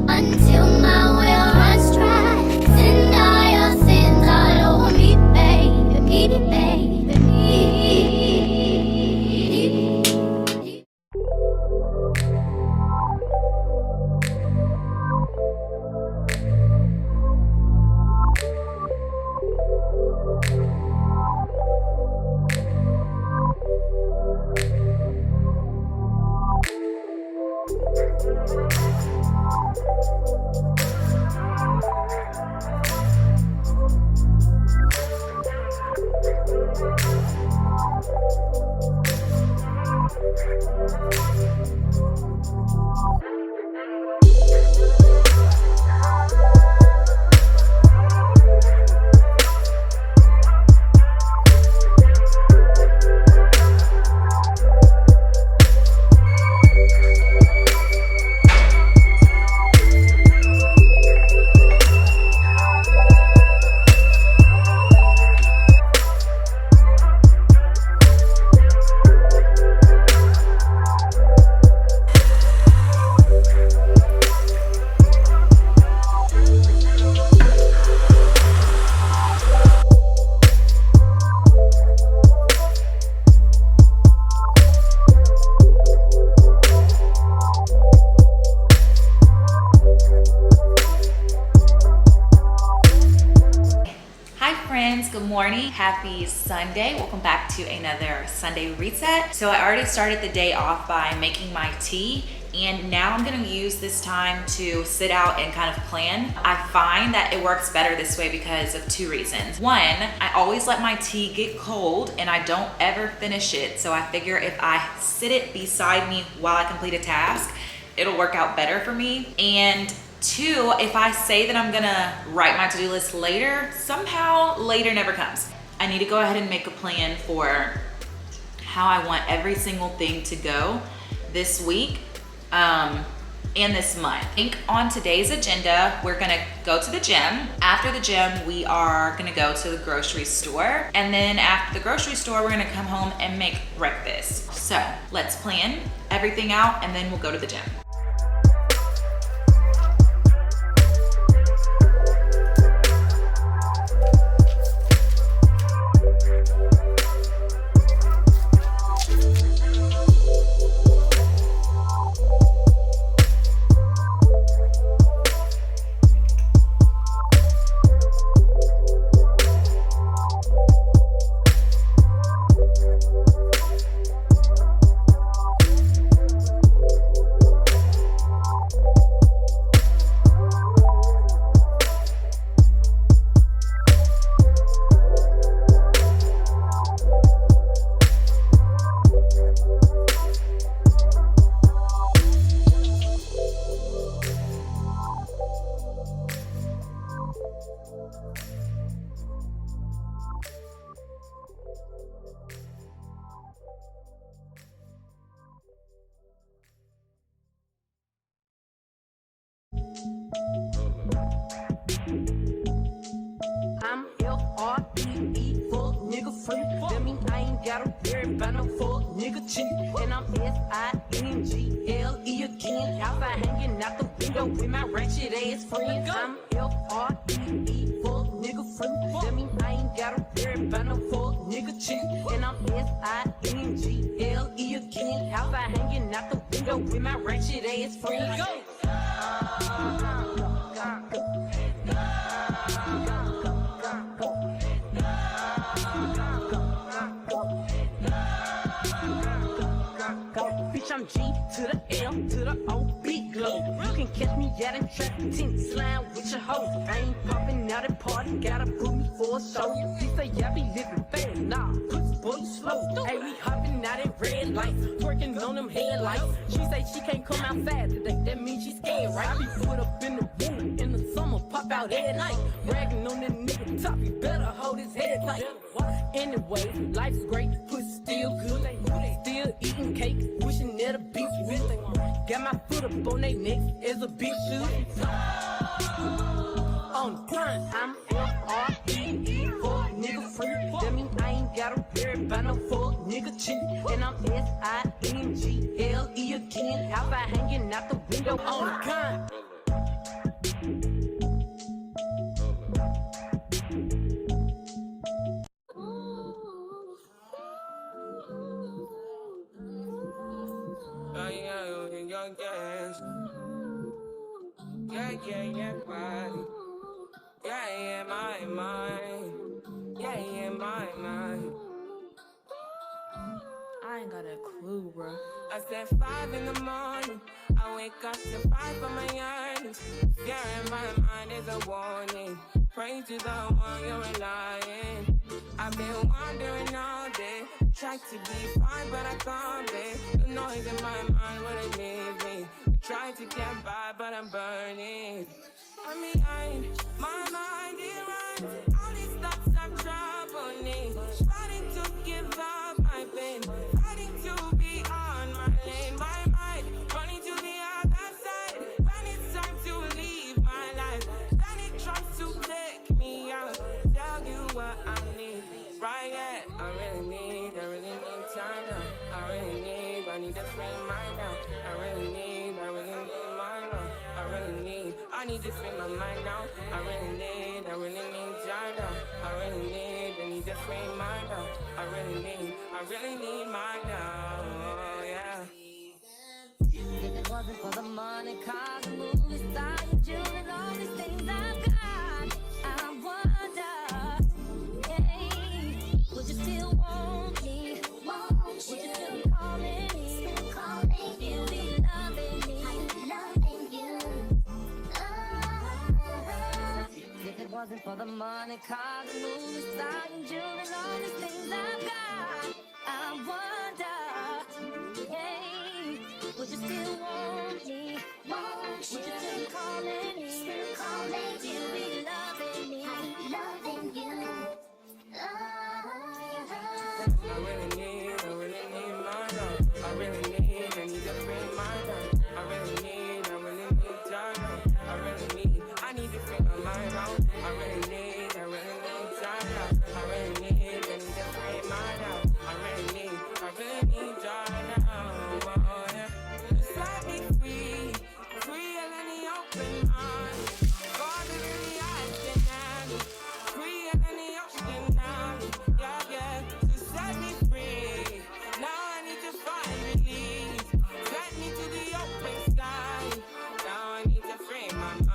but until my will runs dry, send all your sins all over me, baby, baby, baby. Good morning, happy Sunday. Welcome back to another Sunday reset. So I already started the day off by making my tea, and now I'm gonna use this time to sit out and kind of plan. I find that it works better this way because of two reasons. One, I always let my tea get cold and I don't ever finish it. So I figure if I sit it beside me while I complete a task, it'll work out better for me. And two, if I say that I'm gonna write my to-do list later, somehow later never comes. I need to go ahead and make a plan for how I want every single thing to go this week and this month. I think on today's agenda, we're gonna go to the gym. After the gym, we are gonna go to the grocery store. And then after the grocery store, we're gonna come home and make breakfast. So let's plan everything out and then we'll go to the gym. I'm F-R-E-E, fuck nigga free. That mean I ain't gotta worry about no fuck nigga cheat. And I'm S-I-N-G-L-E again. Outside hanging out the window with my ratchet ass friends. I'm F-R-E-E, fuck nigga free. That mean I ain't gotta worry about no fuck nigga cheat. And I'm S-I-N-G-L-E again. Outside hanging out the window with my ratchet ass friends. Go! Bitch, I'm G to the L to the O, big glow. You can catch me out in traffic, tint slime with your hoe. I ain't popping out at party, gotta put me for a show. She say, yeah, be living fast, nah, pussy boy, you slow. Hey, we hopping out at red lights, twerking on them headlights. She say she can't come outside today, that means she's scared, right? I be put up in the winter, in the summer, pop out at night. Bragging on that nigga top, he better hold his head tight. Anyway, life's great, pussy still good. Still eating cake, wishing that a beach with. Got my foot up on they neck as a bitch should. On the grind, I'm F-R-E-E, fuck nigga free. That mean I ain't gotta worry about no fuck nigga cheat. And I'm S-I-N-G-L-E again. Outside hanging out the window on the grind. Yeah, body. Yeah, my mind. Yeah, my mind. I ain't got a clue, bro. I said 5 in the morning. I wake up to 5 for my earnings. Fear in my mind is a warning. Pray to the one you're relying. I've been wandering all day. Tried to be fine, but I can't be. The noise in my mind wouldn't leave me. Tried to get by, but I'm burning. I'm behind, my mind it runs. All these thoughts have troubled me. Fighting to give up my pain. Fighting to be on my lane. My mind running to the other side. When it's time to leave my life, then it tries to take me out. Tell you what I need. Right, yeah, I really need time now. I need to free mind now. I really need mind now. I need to free my mind now. I really need time now. I need to free mind now. I really need mine now, yeah. If it wasn't for the money, cars, movies, style, jewelry, and all these things I've got, I wonder, hey, would you still want me? Would you still call me? Still be loving me? If it wasn't for the money, cars, movies, style, jewelry, and all these things I've got, I wonder, hey, would you still want me? Would you still call me? Still be loving me? I really need my love. I need to free my love. I really need time. I need to free my mind out. I really need time. I need to free my love. I really need time now. Oh, yeah. Just let me free and let me open mind. Farther than the eyes can handle. Free and let me open now. Yeah. Just set me free. Now I need to find release. Set me to the open sky. Now I need to free my mind.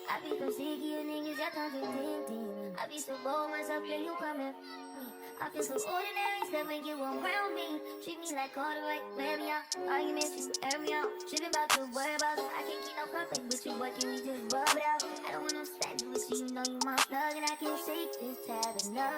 I be so sick of you niggas, y'all contradicting. I be so bold myself, then you coming. I feel so ordinary, stuff make you around me. Treat me like Cartwright, wear me out. Arguments, you air me out. Tripping about to worry about it. I can't keep no conflict with you, but can we just rub it out? I don't want no stand with you, you know you my plug, and I can't shake this habit, no.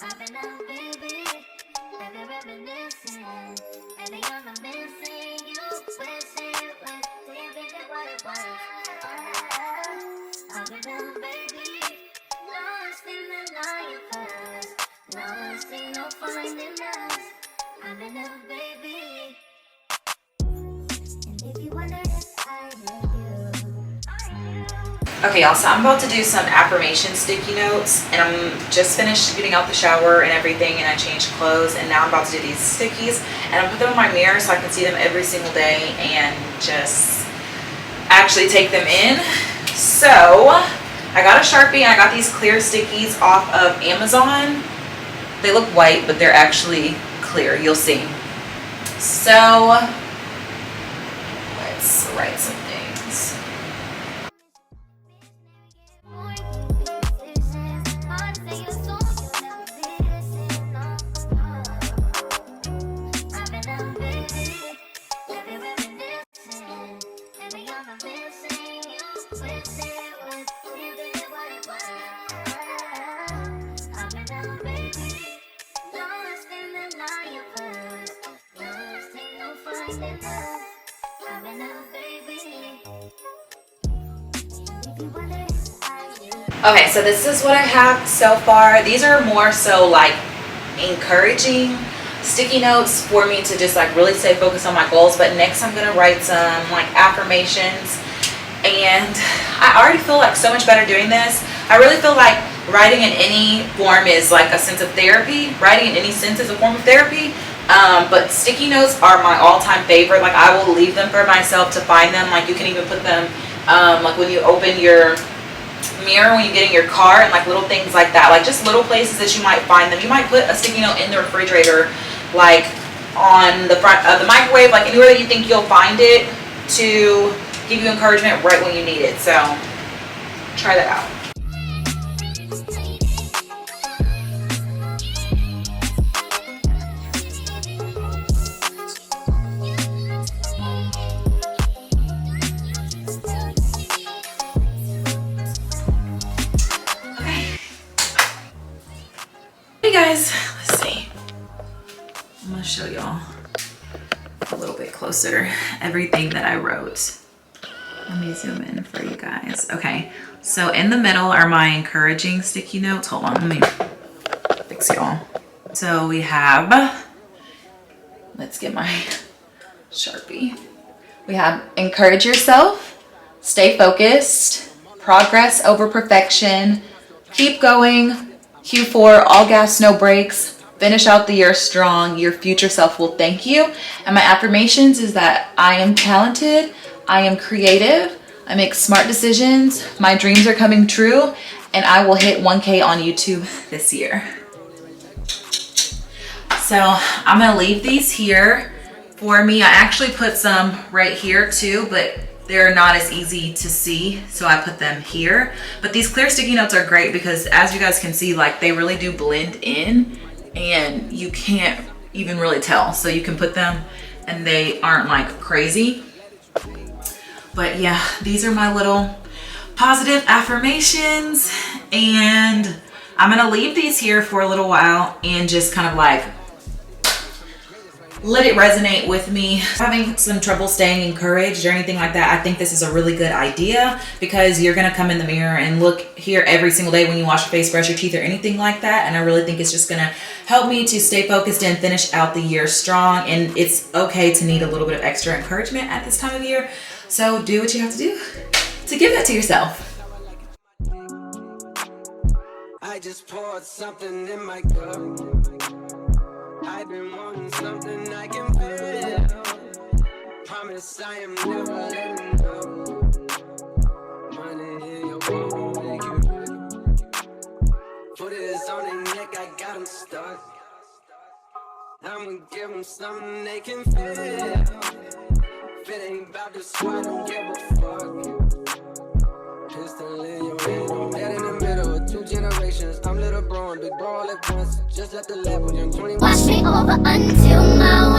I've been out, baby, and they're reminiscing, and they are missing you, wishing, didn't think that what it was. I've been out, baby, lost in the night first, lost in no finding us. I've been out, baby, and if you wonder if I love you, Okay, y'all, so I'm about to do some affirmation sticky notes, and I'm just finished getting out the shower and everything, and I changed clothes, and now I'm about to do these stickies, and I'm put them in my mirror so I can see them every single day and just actually take them in. So I got a Sharpie and I got these clear stickies off of Amazon. They look white, but they're actually clear, you'll see. So let's write some things. Lost in the night first, lost in no fun. finding love, having a baby. If you wonder if I knew. Okay, so this is what I have so far. These are more so like encouraging sticky notes for me to just like really stay focused on my goals. But next I'm gonna write some like affirmations, and I already feel like so much better doing this. I really feel like writing in any form is like a sense of therapy. Writing in any sense is a form of therapy. But sticky notes are my all-time favorite. Like I will leave them for myself to find them. Like you can even put them like when you open your mirror, when you get in your car, and like little things like that, like just little places that you might find them. You might put a sticky note in the refrigerator, like on the front of the microwave, like anywhere that you think you'll find it to give you encouragement right when you need it. So try that out. Hey guys, let's see. I'm gonna show y'all a little bit closer everything that I wrote. Let me zoom in for you guys. Okay, so in the middle are my encouraging sticky notes. Hold on, let me fix y'all. So we have, let's get my Sharpie. We have encourage yourself, stay focused, progress over perfection, keep going, Q4, all gas, no brakes, finish out the year strong, your future self will thank you. And my affirmations is that I am talented, I am creative, I make smart decisions, my dreams are coming true, and I will hit 1K on YouTube this year. So I'm gonna leave these here for me. I actually put some right here too, but they're not as easy to see, so I put them here. But these clear sticky notes are great because as you guys can see, like they really do blend in and you can't even really tell. So you can put them and they aren't like crazy. But yeah, these are my little positive affirmations, and I'm gonna leave these here for a little while and just kind of like let it resonate with me. Having some trouble staying encouraged or anything like that, I think this is a really good idea because you're gonna come in the mirror and look here every single day when you wash your face, brush your teeth, or anything like that. And I really think it's just gonna help me to stay focused and finish out the year strong. And it's okay to need a little bit of extra encouragement at this time of year. So do what you have to do to give that to yourself. I just poured something in my cup. I've been wanting something I can feel. Promise I am never letting go. Money in your won't make you ready. Put it on their neck, I got them stuck. I'ma give them something they can feel. If it ain't about the squad, don't give a fuck. Pistol in your hand, I'm dead in the middle of 2 generations. I'm little bro and big bro all at once. Just let the label young 21. Wash me over until my